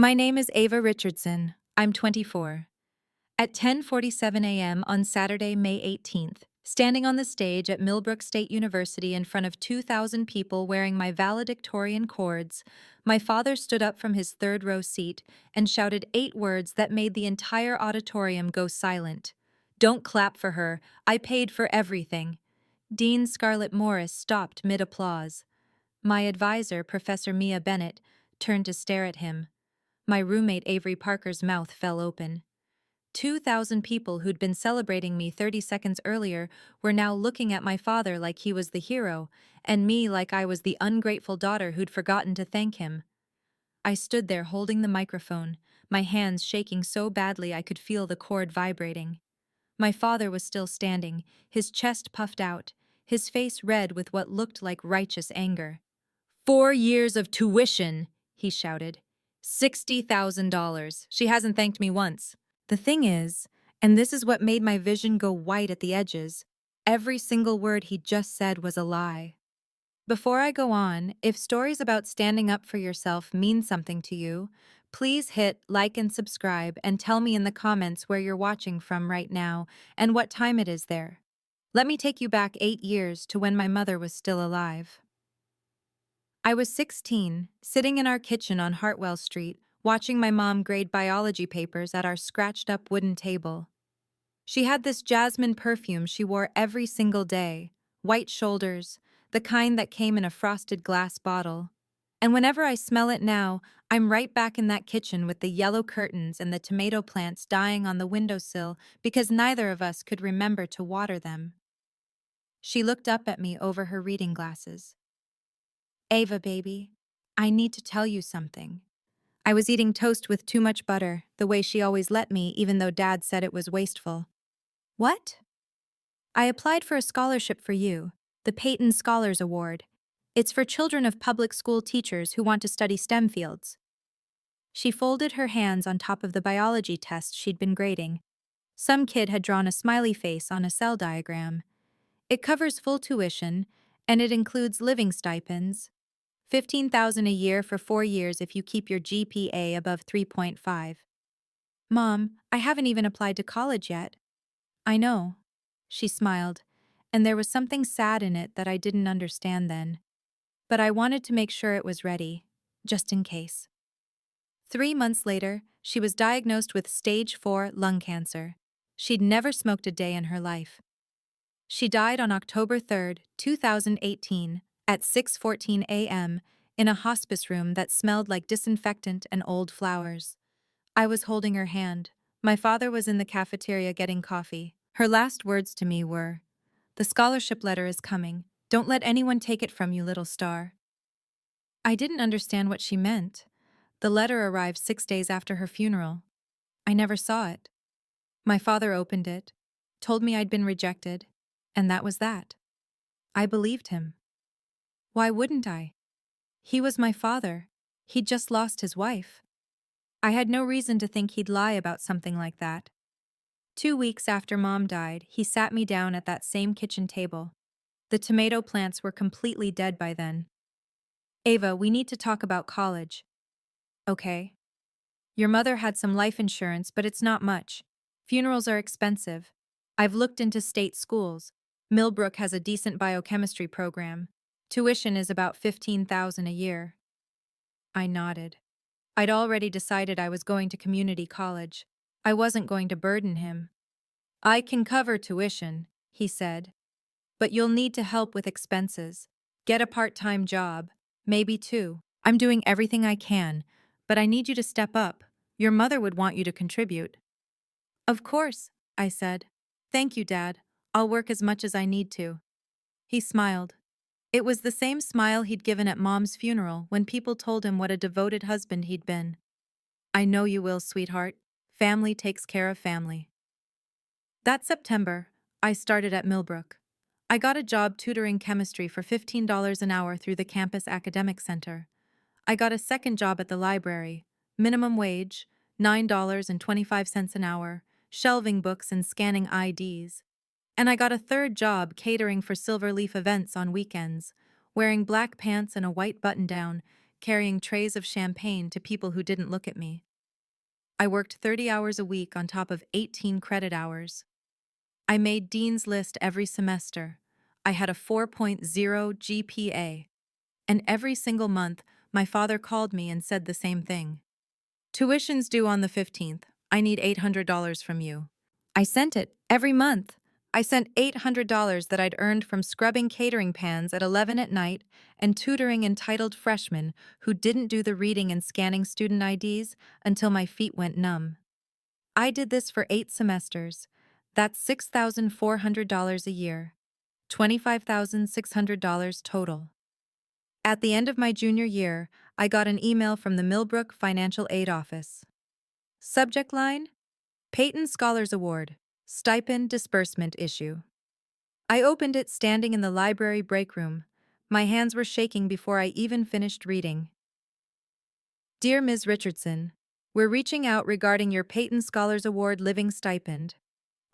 My name is Ava Richardson. I'm 24. At 10:47 a.m. on Saturday, May 18th, standing on the stage at Millbrook State University in front of 2,000 people wearing my valedictorian cords, my father stood up from his third-row seat and shouted 8 words that made the entire auditorium go silent. "Don't clap for her. I paid for everything." Dean Scarlett Morris stopped mid-applause. My advisor, Professor Mia Bennett, turned to stare at him. My roommate Avery Parker's mouth fell open. 2,000 people who'd been celebrating me 30 seconds earlier were now looking at my father like he was the hero, and me like I was the ungrateful daughter who'd forgotten to thank him. I stood there holding the microphone, my hands shaking so badly I could feel the cord vibrating. My father was still standing, his chest puffed out, his face red with what looked like righteous anger. "4 years of tuition," he shouted. $60,000. She hasn't thanked me once. The thing is, and this is what made my vision go white at the edges, every single word he just said was a lie. Before I go on, if stories about standing up for yourself mean something to you, please hit like and subscribe and tell me in the comments where you're watching from right now and what time it is there. Let me take you back 8 years to when my mother was still alive. I was 16, sitting in our kitchen on Hartwell Street, watching my mom grade biology papers at our scratched-up wooden table. She had this jasmine perfume she wore every single day, white shoulders, the kind that came in a frosted glass bottle. And whenever I smell it now, I'm right back in that kitchen with the yellow curtains and the tomato plants dying on the windowsill because neither of us could remember to water them. She looked up at me over her reading glasses. "Ava, baby, I need to tell you something." I was eating toast with too much butter, the way she always let me, even though Dad said it was wasteful. "What?" "I applied for a scholarship for you, the Peyton Scholars Award. It's for children of public school teachers who want to study STEM fields." She folded her hands on top of the biology test she'd been grading. Some kid had drawn a smiley face on a cell diagram. "It covers full tuition, and it includes living stipends. 15,000 a year for 4 years if you keep your GPA above 3.5. "Mom, I haven't even applied to college yet." "I know." She smiled, and there was something sad in it that I didn't understand then. But I wanted to make sure it was ready, just in case. 3 months later, she was diagnosed with stage 4 lung cancer. She'd never smoked a day in her life. She died on October 3, 2018, at 6:14 a.m., in a hospice room that smelled like disinfectant and old flowers. I was holding her hand. My father was in the cafeteria getting coffee. Her last words to me were, "The scholarship letter is coming. Don't let anyone take it from you, little star." I didn't understand what she meant. The letter arrived 6 days after her funeral. I never saw it. My father opened it, told me I'd been rejected, and that was that. I believed him. Why wouldn't I? He was my father. He'd just lost his wife. I had no reason to think he'd lie about something like that. 2 weeks after Mom died, he sat me down at that same kitchen table. The tomato plants were completely dead by then. "Ava, we need to talk about college." "Okay." "Your mother had some life insurance, but it's not much. Funerals are expensive. I've looked into state schools. Millbrook has a decent biochemistry program. Tuition is about 15,000 a year." I nodded. I'd already decided I was going to community college. I wasn't going to burden him. "I can cover tuition," he said. "But you'll need to help with expenses. Get a part-time job, maybe 2. I'm doing everything I can, but I need you to step up. Your mother would want you to contribute." "Of course," I said. "Thank you, Dad. I'll work as much as I need to." He smiled. It was the same smile he'd given at Mom's funeral when people told him what a devoted husband he'd been. "I know you will, sweetheart. Family takes care of family." That September, I started at Millbrook. I got a job tutoring chemistry for $15 an hour through the campus academic center. I got a second job at the library, minimum wage, $9.25 an hour, shelving books and scanning IDs. And I got a third job catering for Silver Leaf events on weekends, wearing black pants and a white button-down, carrying trays of champagne to people who didn't look at me. I worked 30 hours a week on top of 18 credit hours. I made Dean's List every semester. I had a 4.0 GPA. And every single month, my father called me and said the same thing. Tuition's due on the 15th. I need $800 from you. I sent it every month. I sent $800 that I'd earned from scrubbing catering pans at 11 at night and tutoring entitled freshmen who didn't do the reading and scanning student IDs until my feet went numb. I did this for 8 semesters. That's $6,400 a year. $25,600 total. At the end of my junior year, I got an email from the Millbrook Financial Aid Office. Subject line: Peyton Scholars Award, Stipend Disbursement Issue. I opened it standing in the library break room. My hands were shaking before I even finished reading. Dear Ms. Richardson, we're reaching out regarding your Peyton Scholars Award living stipend.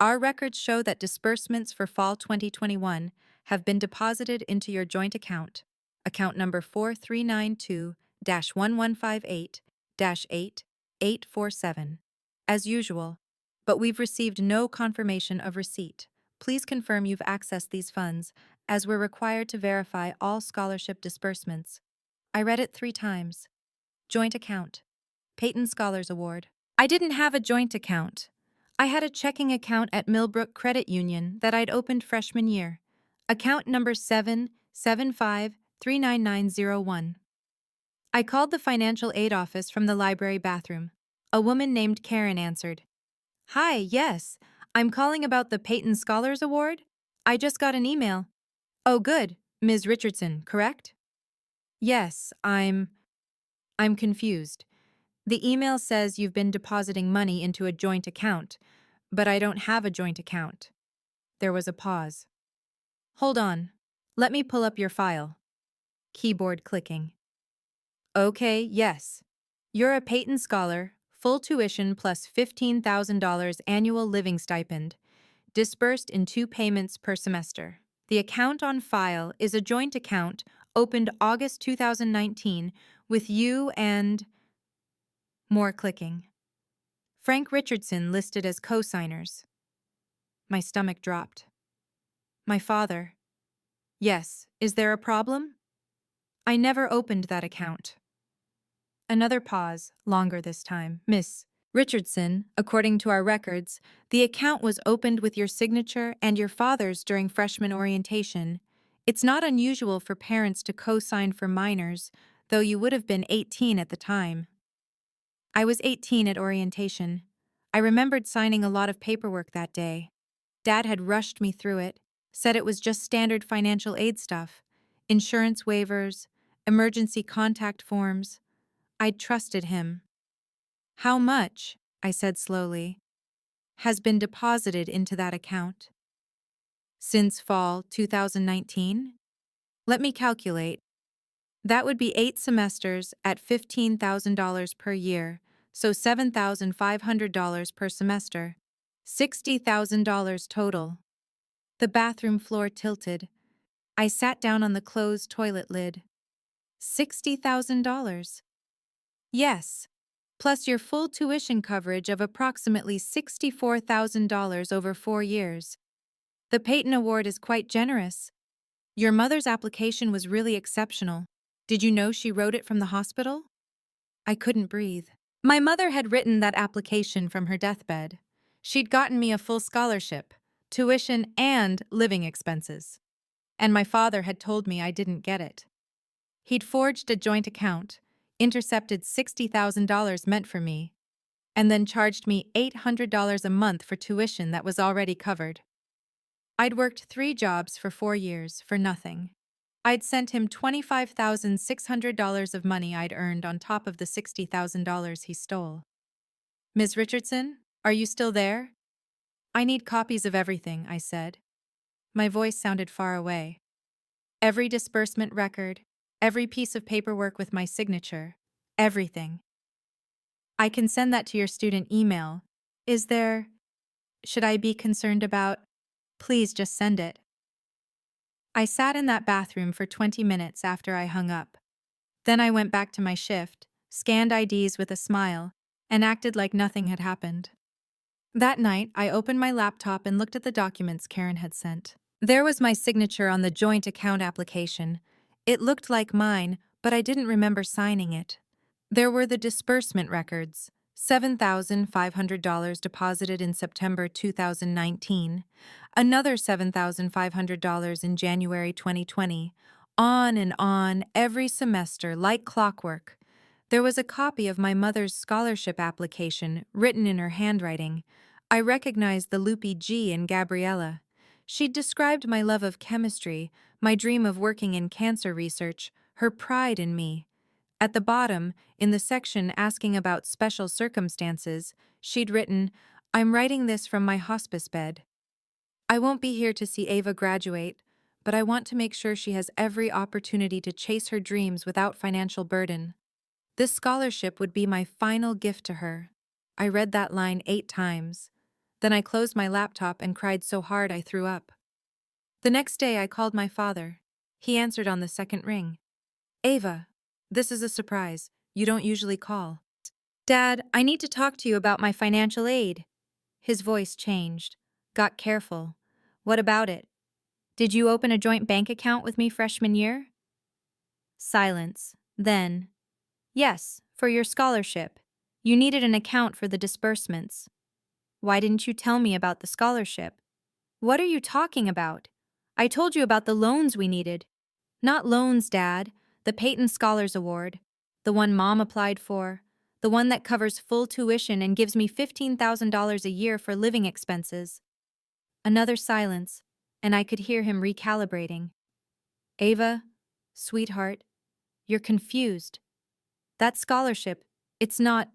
Our records show that disbursements for fall 2021 have been deposited into your joint account number 4392-1158-8847, as usual, but we've received no confirmation of receipt. Please confirm you've accessed these funds, as we're required to verify all scholarship disbursements. I read it 3 times. Joint account. Peyton Scholars Award. I didn't have a joint account. I had a checking account at Millbrook Credit Union that I'd opened freshman year. Account number 775-39901. I called the financial aid office from the library bathroom. A woman named Karen answered. Hi, yes. I'm calling about the Peyton Scholars Award. I just got an email. Oh, good. Ms. Richardson, correct? Yes, I'm confused. The email says you've been depositing money into a joint account, but I don't have a joint account. There was a pause. Hold on. Let me pull up your file. Keyboard clicking. Okay, yes. You're a Peyton Scholar, full tuition plus $15,000 annual living stipend, disbursed in 2 payments per semester. The account on file is a joint account opened August 2019 with you and... More clicking. Frank Richardson listed as co-signers. My stomach dropped. My father. Yes, is there a problem? I never opened that account. Another pause, longer this time. Miss Richardson, according to our records, the account was opened with your signature and your father's during freshman orientation. It's not unusual for parents to co-sign for minors, though you would have been 18 at the time. I was 18 at orientation. I remembered signing a lot of paperwork that day. Dad had rushed me through it, said it was just standard financial aid stuff, insurance waivers, emergency contact forms. I'd trusted him. How much, I said slowly, has been deposited into that account? Since fall 2019? Let me calculate. That would be 8 semesters at $15,000 per year, so $7,500 per semester. $60,000 total. The bathroom floor tilted. I sat down on the closed toilet lid. $60,000. Yes, plus your full tuition coverage of approximately $64,000 over 4 years. The Peyton Award is quite generous. Your mother's application was really exceptional. Did you know she wrote it from the hospital? I couldn't breathe. My mother had written that application from her deathbed. She'd gotten me a full scholarship, tuition and living expenses. And my father had told me I didn't get it. He'd forged a joint account, intercepted $60,000 meant for me, and then charged me $800 a month for tuition that was already covered. I'd worked 3 jobs for 4 years for nothing. I'd sent him $25,600 of money I'd earned on top of the $60,000 he stole. Ms. Richardson, are you still there? I need copies of everything, I said. My voice sounded far away. Every disbursement record, every piece of paperwork with my signature, everything. I can send that to your student email. Should I be concerned about? Please just send it. I sat in that bathroom for 20 minutes after I hung up. Then I went back to my shift, scanned IDs with a smile, and acted like nothing had happened. That night, I opened my laptop and looked at the documents Karen had sent. There was my signature on the joint account application. It looked like mine, but I didn't remember signing it. There were the disbursement records: $7,500 deposited in September 2019, another $7,500 in January 2020, on and on, every semester, like clockwork. There was a copy of my mother's scholarship application, written in her handwriting. I recognized the loopy G in Gabriella. She'd described my love of chemistry, my dream of working in cancer research, her pride in me. At the bottom, in the section asking about special circumstances, she'd written, "I'm writing this from my hospice bed. I won't be here to see Ava graduate, but I want to make sure she has every opportunity to chase her dreams without financial burden. This scholarship would be my final gift to her." I read that line 8 times. Then I closed my laptop and cried so hard I threw up. The next day I called my father. He answered on the second ring. "Ava, this is a surprise. You don't usually call." "Dad, I need to talk to you about my financial aid." His voice changed, got careful. "What about it? Did you open a joint bank account with me freshman year?" Silence. Then, "Yes, for your scholarship. You needed an account for the disbursements. Why didn't you tell me about the scholarship?" "What are you talking about? I told you about the loans we needed." "Not loans, Dad. The Peyton Scholars Award. The one Mom applied for. The one that covers full tuition and gives me $15,000 a year for living expenses." Another silence, and I could hear him recalibrating. "Ava, sweetheart, you're confused. That scholarship, it's not.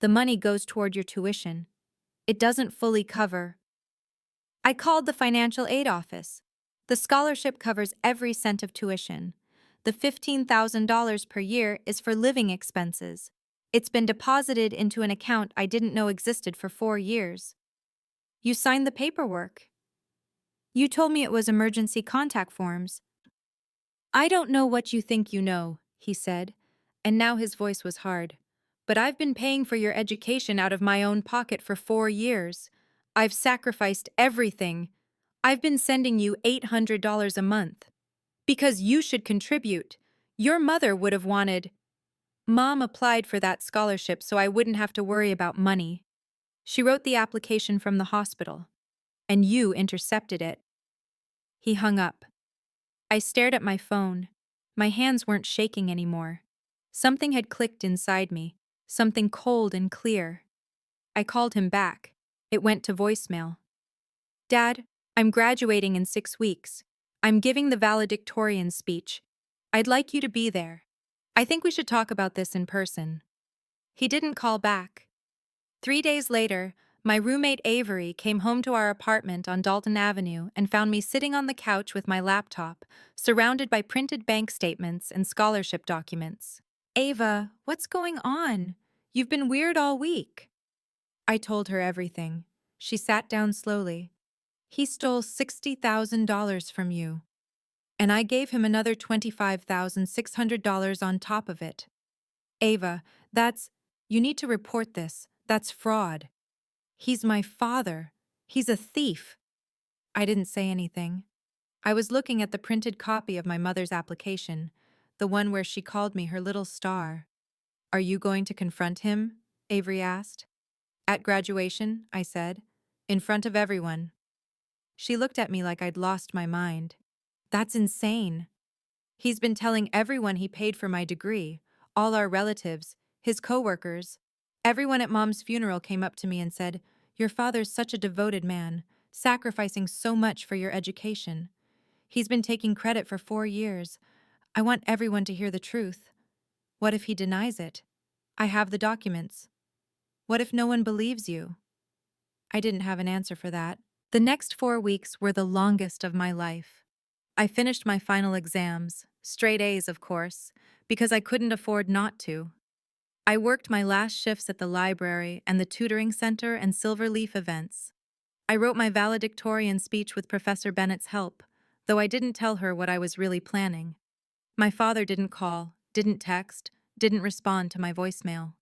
The money goes toward your tuition. It doesn't fully cover." I called the financial aid office. "The scholarship covers every cent of tuition. The $15,000 per year is for living expenses. It's been deposited into an account I didn't know existed for 4 years." "You signed the paperwork." "You told me it was emergency contact forms." "I don't know what you think you know," he said, and now his voice was hard. "But I've been paying for your education out of my own pocket for 4 years. I've sacrificed everything. I've been sending you $800 a month. Because you should contribute. Your mother would have wanted. Mom applied for that scholarship so I wouldn't have to worry about money. She wrote the application from the hospital. And you intercepted it." He hung up. I stared at my phone. My hands weren't shaking anymore. Something had clicked inside me, something cold and clear. I called him back. It went to voicemail. "Dad, I'm graduating in 6 weeks. I'm giving the valedictorian speech. I'd like you to be there. I think we should talk about this in person." He didn't call back. 3 days later, my roommate Avery came home to our apartment on Dalton Avenue and found me sitting on the couch with my laptop, surrounded by printed bank statements and scholarship documents. "Ava, what's going on? You've been weird all week." I told her everything. She sat down slowly. "He stole $60,000 from you. And I gave him another $25,600 on top of it. Ava, you need to report this. That's fraud. He's my father. He's a thief." I didn't say anything. I was looking at the printed copy of my mother's application, the one where she called me her little star. "Are you going to confront him?" Avery asked. "At graduation," I said, "in front of everyone." She looked at me like I'd lost my mind. "That's insane. He's been telling everyone he paid for my degree, all our relatives, his coworkers. Everyone at Mom's funeral came up to me and said, 'Your father's such a devoted man, sacrificing so much for your education. He's been taking credit for 4 years. I want everyone to hear the truth. What if he denies it? I have the documents. What if no one believes you?'" I didn't have an answer for that. The next 4 weeks were the longest of my life. I finished my final exams, straight A's of course, because I couldn't afford not to. I worked my last shifts at the library and the tutoring center and Silverleaf events. I wrote my valedictorian speech with Professor Bennett's help, though I didn't tell her what I was really planning. My father didn't call. didn't text, didn't respond to my voicemail.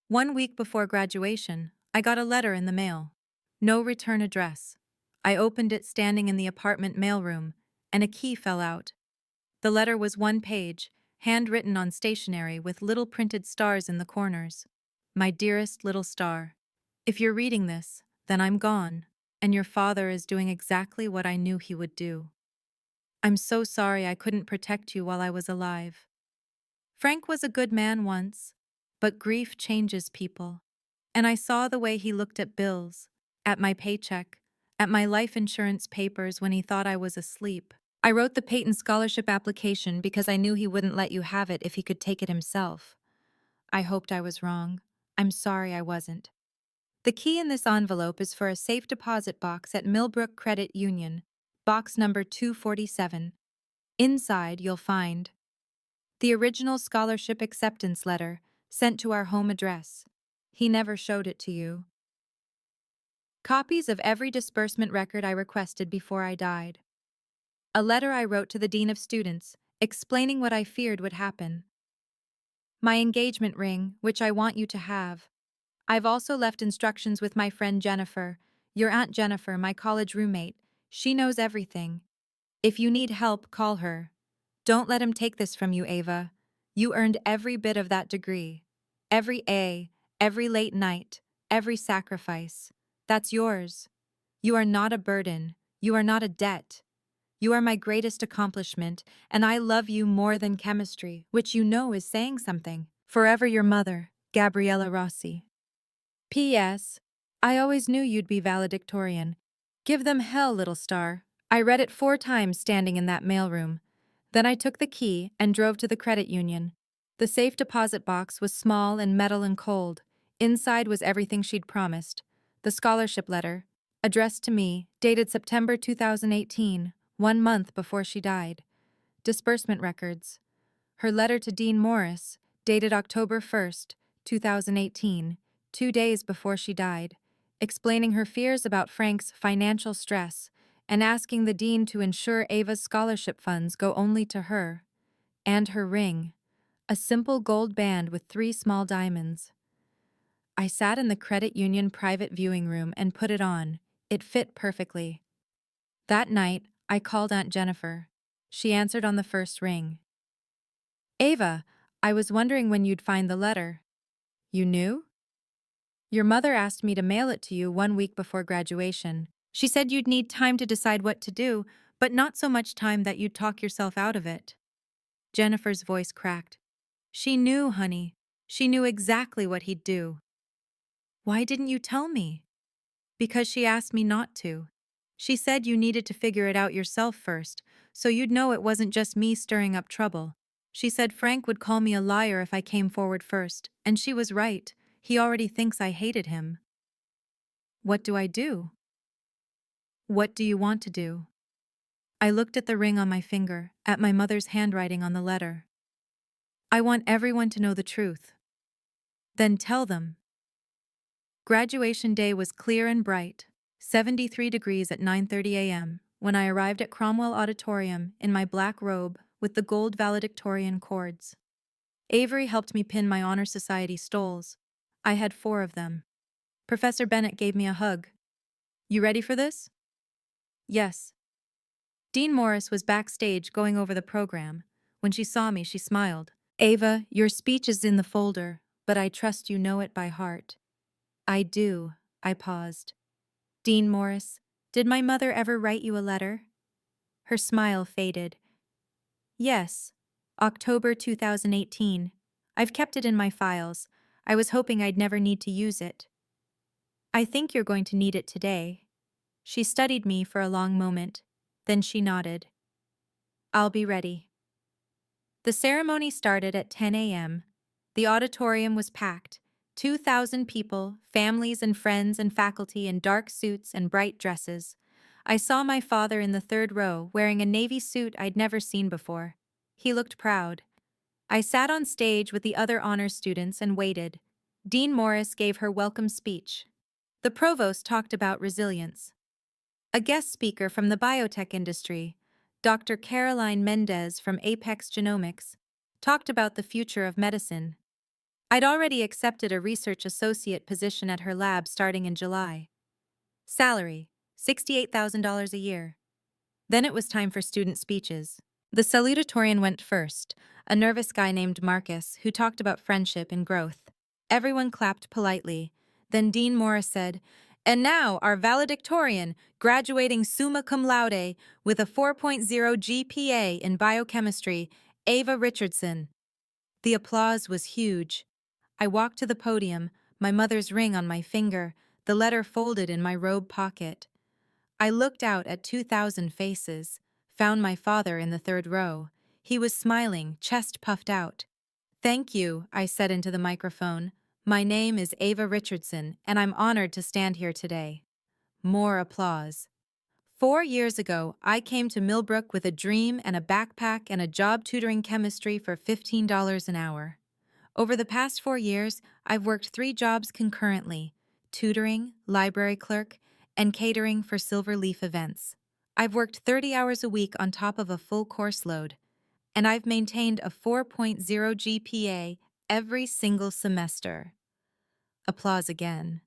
1 week before graduation, I got a letter in the mail. No return address. I opened it standing in the apartment mailroom, and a key fell out. The letter was 1 page, handwritten on stationery with little printed stars in the corners. My dearest little star, if you're reading this, then I'm gone, and your father is doing exactly what I knew he would do. I'm so sorry I couldn't protect you while I was alive. Frank was a good man once, but grief changes people. And I saw the way he looked at bills, at my paycheck, at my life insurance papers when he thought I was asleep. I wrote the Peyton scholarship application because I knew he wouldn't let you have it if he could take it himself. I hoped I was wrong. I'm sorry I wasn't. The key in this envelope is for a safe deposit box at Millbrook Credit Union, box number 247. Inside, you'll find the original scholarship acceptance letter sent to our home address. He never showed it to you. Copies of every disbursement record I requested before I died. A letter I wrote to the Dean of Students, explaining what I feared would happen. My engagement ring, which I want you to have. I've also left instructions with my friend Jennifer, your Aunt Jennifer, my college roommate. She knows everything. If you need help, call her. Don't let him take this from you, Ava. You earned every bit of that degree. Every A, every late night, every sacrifice. That's yours. You are not a burden. You are not a debt. You are my greatest accomplishment, and I love you more than chemistry, which you know is saying something. Forever your mother, Gabriella Rossi. P.S. I always knew you'd be valedictorian. Give them hell, little star. I read it 4 times standing in that mailroom. Then I took the key and drove to the credit union. The safe deposit box was small and metal and cold. Inside was everything she'd promised. The scholarship letter, addressed to me, dated September 2018, 1 month before she died. Disbursement records. Her letter to Dean Morris, dated October 1st, 2018, 2 days before she died, explaining her fears about Frank's financial stress and asking the dean to ensure Ava's scholarship funds go only to her. And her ring, a simple gold band with 3 small diamonds. I sat in the credit union private viewing room and put it on. It fit perfectly. That night, I called Aunt Jennifer. She answered on the first ring. Ava, I was wondering when you'd find the letter. You knew? Your mother asked me to mail it to you 1 week before graduation. She said you'd need time to decide what to do, but not so much time that you'd talk yourself out of it. Jennifer's voice cracked. She knew, honey. She knew exactly what he'd do. Why didn't you tell me? Because she asked me not to. She said you needed to figure it out yourself first, so you'd know it wasn't just me stirring up trouble. She said Frank would call me a liar if I came forward first, and she was right. He already thinks I hated him. What do I do? What do you want to do? I looked at the ring on my finger, at my mother's handwriting on the letter. I want everyone to know the truth. Then tell them. Graduation day was clear and bright, 73 degrees at 9:30 a.m., when I arrived at Cromwell Auditorium in my black robe with the gold valedictorian cords. Avery helped me pin my Honor Society stoles. I had 4 of them. Professor Bennett gave me a hug. You ready for this? Yes. Dean Morris was backstage going over the program. When she saw me, she smiled. Ava, your speech is in the folder, but I trust you know it by heart. I do. I paused. Dean Morris, did my mother ever write you a letter? Her smile faded. Yes. October 2018. I've kept it in my files. I was hoping I'd never need to use it. I think you're going to need it today. She studied me for a long moment. Then she nodded. I'll be ready. The ceremony started at 10 a.m. The auditorium was packed. 2,000 people, families and friends and faculty in dark suits and bright dresses. I saw my father in the 3rd row wearing a navy suit I'd never seen before. He looked proud. I sat on stage with the other honors students and waited. Dean Morris gave her welcome speech. The provost talked about resilience. A guest speaker from the biotech industry, Dr. Caroline Mendez from Apex Genomics, talked about the future of medicine. I'd already accepted a research associate position at her lab starting in July. Salary, $68,000 a year. Then it was time for student speeches. The salutatorian went first, a nervous guy named Marcus who talked about friendship and growth. Everyone clapped politely. Then Dean Morris said, "And now our valedictorian, graduating summa cum laude with a 4.0 GPA in biochemistry, Ava Richardson." The applause was huge. I walked to the podium, my mother's ring on my finger, the letter folded in my robe pocket. I looked out at 2,000 faces, found my father in the third row. He was smiling, chest puffed out. "Thank you," I said into the microphone. "My name is Ava Richardson, and I'm honored to stand here today." More applause. 4 years ago, I came to Millbrook with a dream and a backpack and a job tutoring chemistry for $15 an hour. Over the past 4 years, I've worked 3 jobs concurrently: tutoring, library clerk, and catering for Silver Leaf events. I've worked 30 hours a week on top of a full course load, and I've maintained a 4.0 GPA every single semester. Applause again.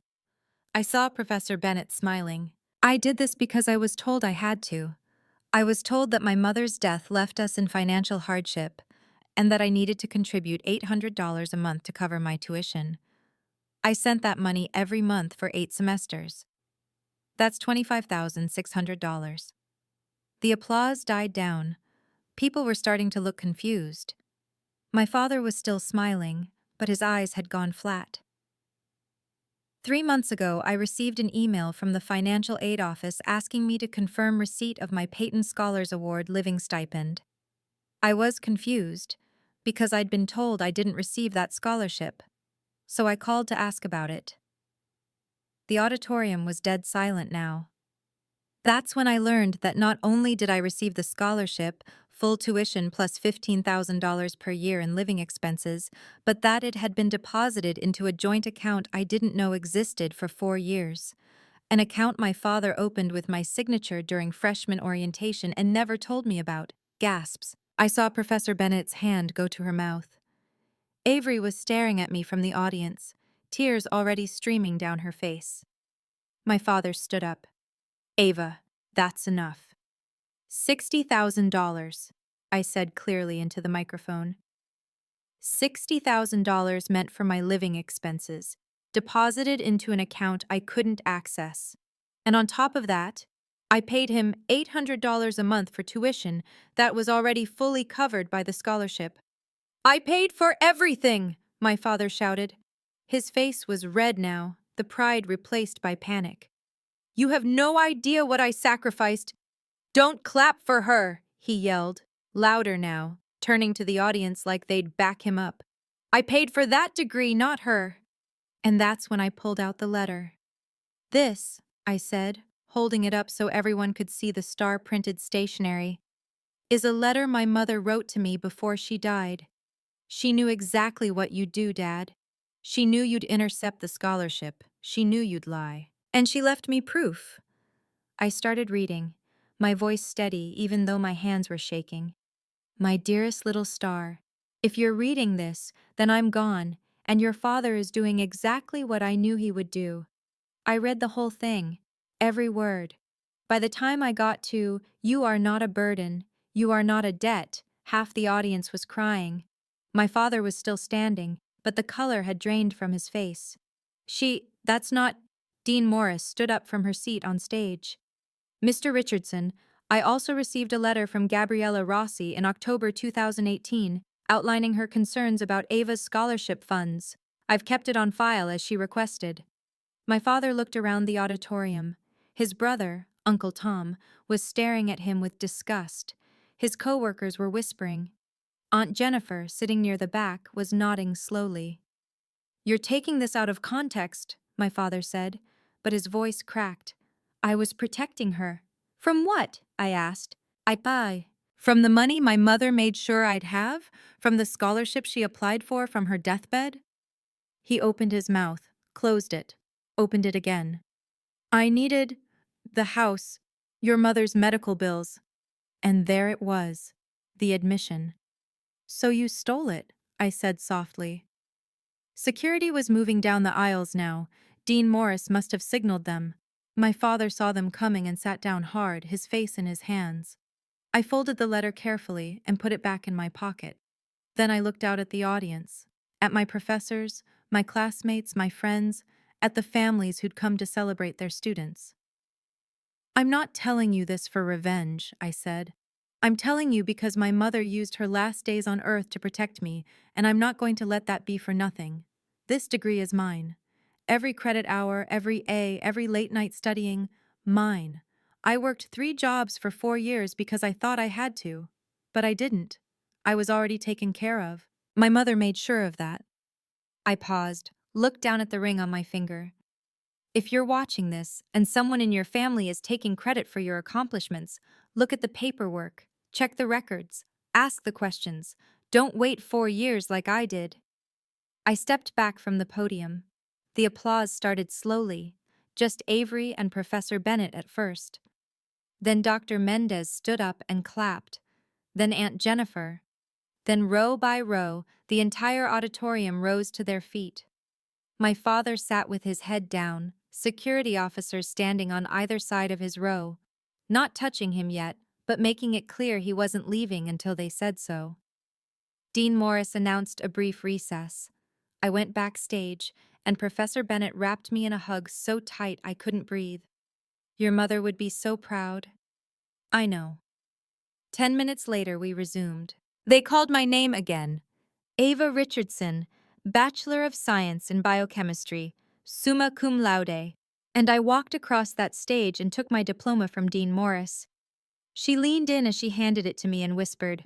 I saw Professor Bennett smiling. I did this because I was told I had to. I was told that my mother's death left us in financial hardship, and that I needed to contribute $800 a month to cover my tuition. I sent that money every month for 8 semesters. That's $25,600. The applause died down. People were starting to look confused. My father was still smiling, but his eyes had gone flat. 3 months ago, I received an email from the financial aid office asking me to confirm receipt of my Peyton Scholars Award living stipend. I was confused, because I'd been told I didn't receive that scholarship, so I called to ask about it. The auditorium was dead silent now. That's when I learned that not only did I receive the scholarship, full tuition plus $15,000 per year in living expenses, but that it had been deposited into a joint account I didn't know existed for 4 years. An account my father opened with my signature during freshman orientation and never told me about. Gasps. I saw Professor Bennett's hand go to her mouth. Avery was staring at me from the audience, tears already streaming down her face. My father stood up. "Ava, that's enough." $60,000, I said clearly into the microphone. $60,000 meant for my living expenses, deposited into an account I couldn't access. And on top of that, I paid him $800 a month for tuition that was already fully covered by the scholarship. "I paid for everything!" my father shouted. His face was red now, the pride replaced by panic. "You have no idea what I sacrificed. Don't clap for her," he yelled, louder now, turning to the audience like they'd back him up. "I paid for that degree, not her." And that's when I pulled out the letter. "This," I said, holding it up so everyone could see the star-printed stationery, "is a letter my mother wrote to me before she died. She knew exactly what you'd do, Dad. She knew you'd intercept the scholarship. She knew you'd lie. And she left me proof." I started reading, my voice steady even though my hands were shaking. "My dearest little star, if you're reading this, then I'm gone, and your father is doing exactly what I knew he would do." I read the whole thing, every word. By the time I got to, "You are not a burden, you are not a debt," half the audience was crying. My father was still standing, but the color had drained from his face. That's not—" Dean Morris stood up from her seat on stage. "Mr. Richardson, I also received a letter from Gabriella Rossi in October 2018 outlining her concerns about Ava's scholarship funds. I've kept it on file as she requested." My father looked around the auditorium. His brother, Uncle Tom, was staring at him with disgust. His co-workers were whispering. Aunt Jennifer, sitting near the back, was nodding slowly. "You're taking this out of context," my father said, but his voice cracked. "I was protecting her." "From what?" I asked. From the money my mother made sure I'd have? From the scholarship she applied for from her deathbed?" He opened his mouth, closed it, opened it again. "I needed the house, your mother's medical bills." And there it was, the admission. So you stole it, I said softly. Security was moving down the aisles now. Dean Morris must have signaled them. My father saw them coming and sat down hard, his face in his hands. I folded the letter carefully and put it back in my pocket. Then I looked out at the audience, at my professors, my classmates, my friends, at the families who'd come to celebrate their students. I'm not telling you this for revenge, I said. I'm telling you because my mother used her last days on earth to protect me, and I'm not going to let that be for nothing. This degree is mine. Every credit hour, every A, every late night studying, mine. I worked 3 jobs for 4 years because I thought I had to. But I didn't. I was already taken care of. My mother made sure of that. I paused, looked down at the ring on my finger. If you're watching this and someone in your family is taking credit for your accomplishments, look at the paperwork, check the records, ask the questions. Don't wait 4 years like I did. I stepped back from the podium. The applause started slowly, just Avery and Professor Bennett at first. Then Dr. Mendez stood up and clapped. Then Aunt Jennifer. Then row by row, the entire auditorium rose to their feet. My father sat with his head down, security officers standing on either side of his row, not touching him yet, but making it clear he wasn't leaving until they said so. Dean Morris announced a brief recess. I went backstage, and Professor Bennett wrapped me in a hug so tight I couldn't breathe. Your mother would be so proud. I know. 10 minutes later, we resumed. They called my name again. Ava Richardson, Bachelor of Science in Biochemistry, summa cum laude, and I walked across that stage and took my diploma from Dean Morris. She leaned in as she handed it to me and whispered,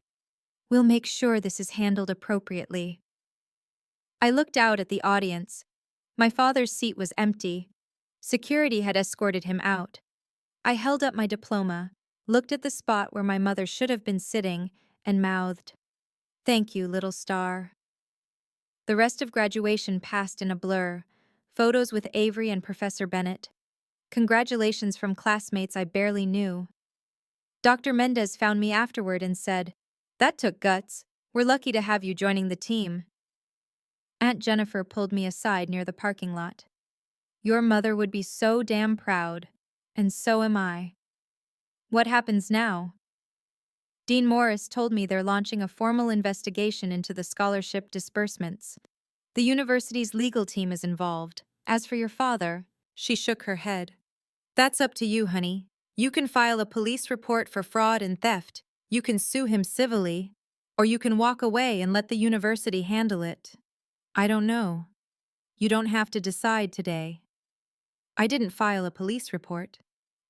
"We'll make sure this is handled appropriately." I looked out at the audience. My father's seat was empty. Security had escorted him out. I held up my diploma, looked at the spot where my mother should have been sitting, and mouthed, "Thank you, little star." The rest of graduation passed in a blur. Photos with Avery and Professor Bennett. Congratulations from classmates I barely knew. Dr. Mendez found me afterward and said, "That took guts. We're lucky to have you joining the team." Aunt Jennifer pulled me aside near the parking lot. "Your mother would be so damn proud. And so am I." What happens now? Dean Morris told me they're launching a formal investigation into the scholarship disbursements. The university's legal team is involved. As for your father, she shook her head. That's up to you, honey. You can file a police report for fraud and theft. You can sue him civilly. Or you can walk away and let the university handle it. I don't know. You don't have to decide today. I didn't file a police report.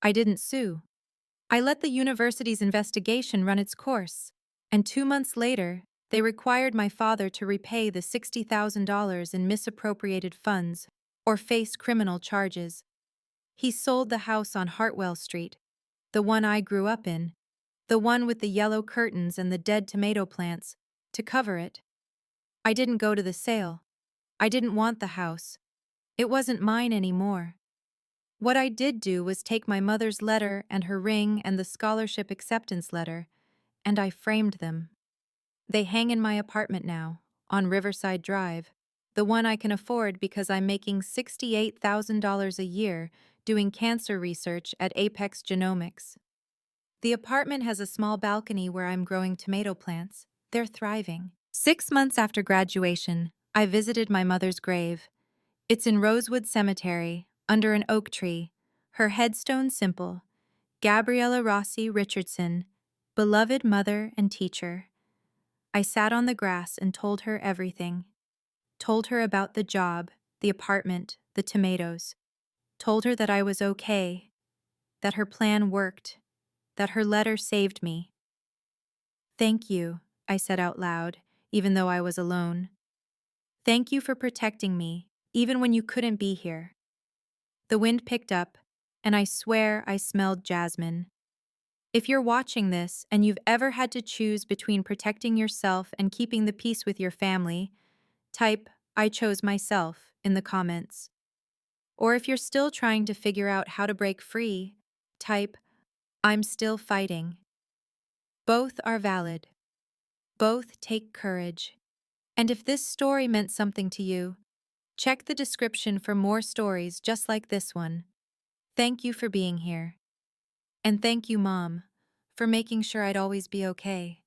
I didn't sue. I let the university's investigation run its course. And 2 months later, they required my father to repay the $60,000 in misappropriated funds or face criminal charges. He sold the house on Hartwell Street, the one I grew up in, the one with the yellow curtains and the dead tomato plants, to cover it. I didn't go to the sale. I didn't want the house. It wasn't mine anymore. What I did do was take my mother's letter and her ring and the scholarship acceptance letter, and I framed them. They hang in my apartment now, on Riverside Drive, the one I can afford because I'm making $68,000 a year doing cancer research at Apex Genomics. The apartment has a small balcony where I'm growing tomato plants. They're thriving. 6 months after graduation, I visited my mother's grave. It's in Rosewood Cemetery, under an oak tree. Her headstone simple, Gabriella Rossi Richardson, beloved mother and teacher. I sat on the grass and told her everything. Told her about the job, the apartment, the tomatoes. Told her that I was okay, that her plan worked, that her letter saved me. "Thank you," I said out loud, even though I was alone. "Thank you for protecting me, even when you couldn't be here." The wind picked up, and I swear I smelled jasmine. If you're watching this and you've ever had to choose between protecting yourself and keeping the peace with your family, type, "I chose myself," in the comments. Or if you're still trying to figure out how to break free, type, "I'm still fighting." Both are valid. Both take courage. And if this story meant something to you, check the description for more stories just like this one. Thank you for being here. And thank you, Mom, for making sure I'd always be okay.